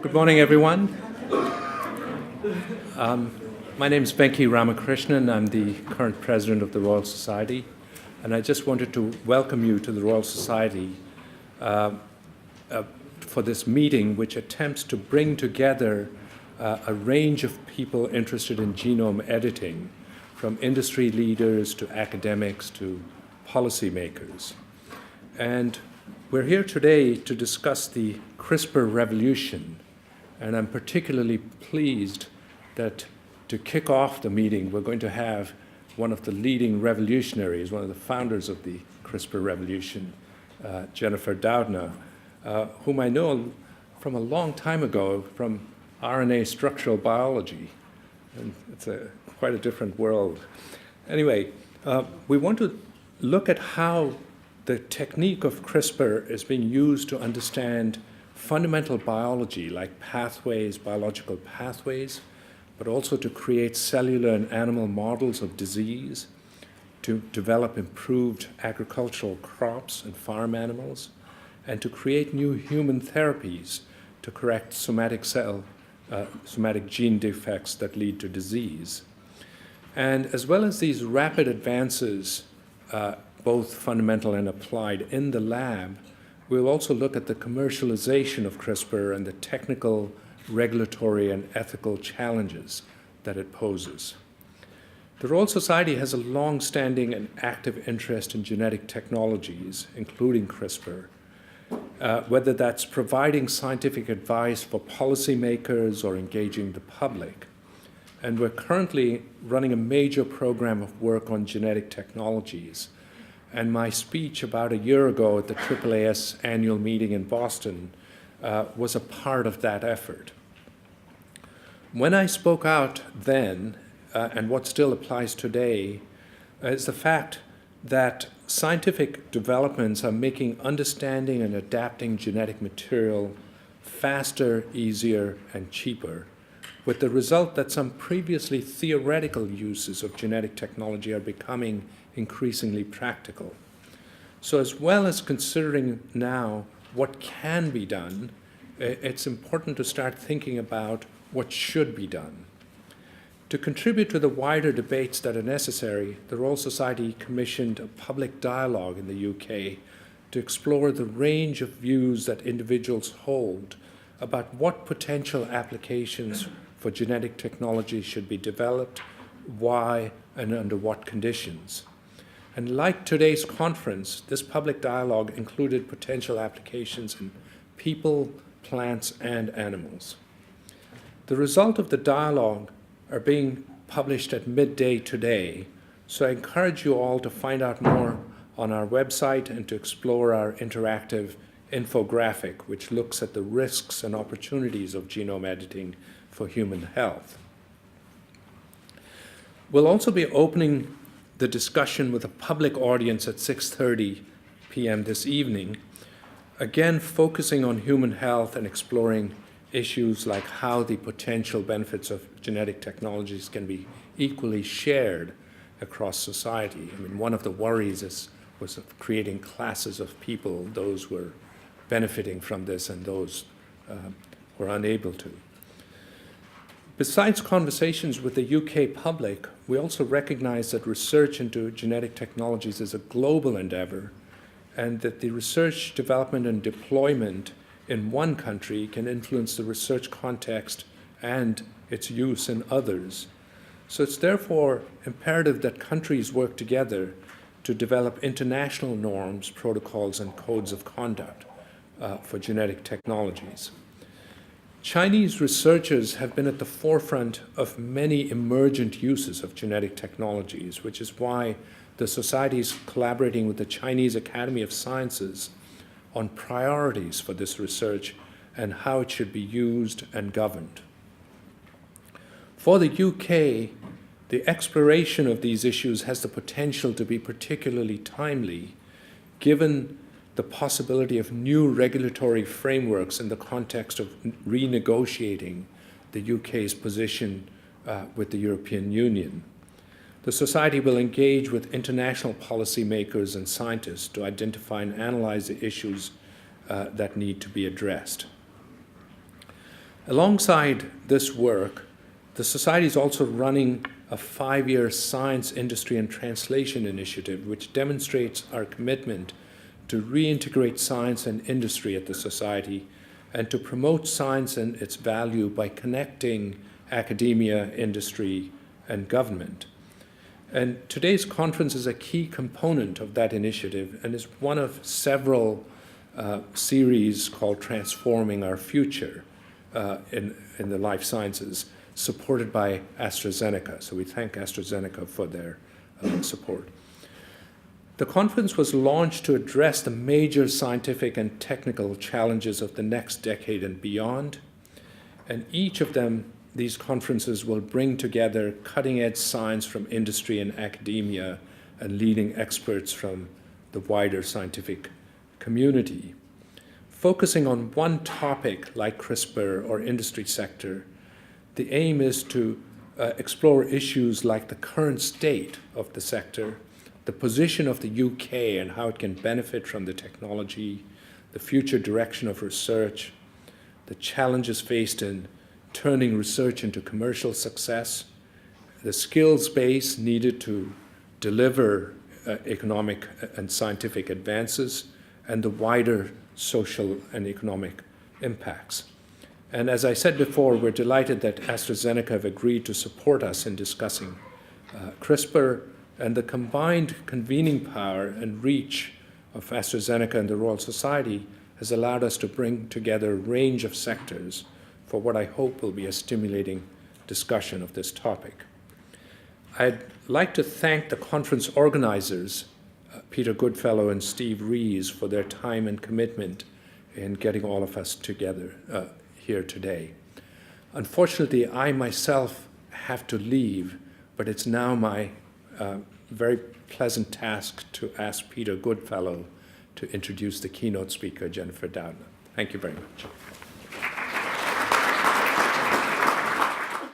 Good morning, everyone. My name is Venki Ramakrishnan. I'm the current president of the Royal Society, and I just wanted to welcome you to the Royal Society for this meeting, which attempts to bring together a range of people interested in genome editing, from industry leaders to academics to policymakers. And we're here today to discuss the CRISPR revolution, and I'm particularly pleased that to kick off the meeting, we're going to have one of the leading revolutionaries, one of the founders of the CRISPR revolution, Jennifer Doudna, whom I know from a long time ago from RNA structural biology. And it's quite a different world. Anyway, we want to look at how the technique of CRISPR is being used to understand fundamental biology like pathways, biological pathways, but also to create cellular and animal models of disease, to develop improved agricultural crops and farm animals, and to create new human therapies to correct somatic gene defects that lead to disease. And as well as these rapid advances, both fundamental and applied in the lab, we'll also look at the commercialization of CRISPR and the technical, regulatory, and ethical challenges that it poses. The Royal Society has a long-standing and active interest in genetic technologies, including CRISPR, whether that's providing scientific advice for policymakers or engaging the public. And we're currently running a major program of work on genetic technologies. And my speech about a year ago at the AAAS annual meeting in Boston was a part of that effort. When I spoke out then, and what still applies today, is the fact that scientific developments are making understanding and adapting genetic material faster, easier, and cheaper, with the result that some previously theoretical uses of genetic technology are becoming increasingly practical. So as well as considering now what can be done, it's important to start thinking about what should be done. To contribute to the wider debates that are necessary, the Royal Society commissioned a public dialogue in the UK to explore the range of views that individuals hold about what potential applications for genetic technology should be developed, why, and under what conditions. And like today's conference, this public dialogue included potential applications in people, plants, and animals. The result of the dialogue are being published at midday today, so I encourage you all to find out more on our website and to explore our interactive infographic, which looks at the risks and opportunities of genome editing for human health. We'll also be opening the discussion with a public audience at 6:30 p.m. this evening, again focusing on human health and exploring issues like how the potential benefits of genetic technologies can be equally shared across society. I mean, one of the worries was of creating classes of people, those who were benefiting from this and those who were unable to. Besides conversations with the UK public, we also recognize that research into genetic technologies is a global endeavor, and that the research, development, and deployment in one country can influence the research context and its use in others. So it's therefore imperative that countries work together to develop international norms, protocols, and codes of conduct for genetic technologies. Chinese researchers have been at the forefront of many emergent uses of genetic technologies, which is why the Society is collaborating with the Chinese Academy of Sciences on priorities for this research and how it should be used and governed. For the UK, the exploration of these issues has the potential to be particularly timely, given the possibility of new regulatory frameworks in the context of renegotiating the UK's position with the European Union. The Society will engage with international policymakers and scientists to identify and analyze the issues that need to be addressed. Alongside this work, the Society is also running a 5-year science, industry, and translation initiative, which demonstrates our commitment to reintegrate science and industry at the Society and to promote science and its value by connecting academia, industry, and government. And today's conference is a key component of that initiative and is one of several series called Transforming Our Future in the life sciences, supported by AstraZeneca. So we thank AstraZeneca for their support. The conference was launched to address the major scientific and technical challenges of the next decade and beyond. And each of them, these conferences will bring together cutting-edge science from industry and academia and leading experts from the wider scientific community. Focusing on one topic like CRISPR or industry sector, the aim is to explore issues like the current state of the sector, the position of the UK and how it can benefit from the technology, the future direction of research, the challenges faced in turning research into commercial success, the skills base needed to deliver economic and scientific advances, and the wider social and economic impacts. And as I said before, we're delighted that AstraZeneca have agreed to support us in discussing CRISPR, and the combined convening power and reach of AstraZeneca and the Royal Society has allowed us to bring together a range of sectors for what I hope will be a stimulating discussion of this topic. I'd like to thank the conference organizers, Peter Goodfellow and Steve Rees, for their time and commitment in getting all of us together here today. Unfortunately, I myself have to leave, but it's now my very pleasant task to ask Peter Goodfellow to introduce the keynote speaker, Jennifer Doudna. Thank you very much.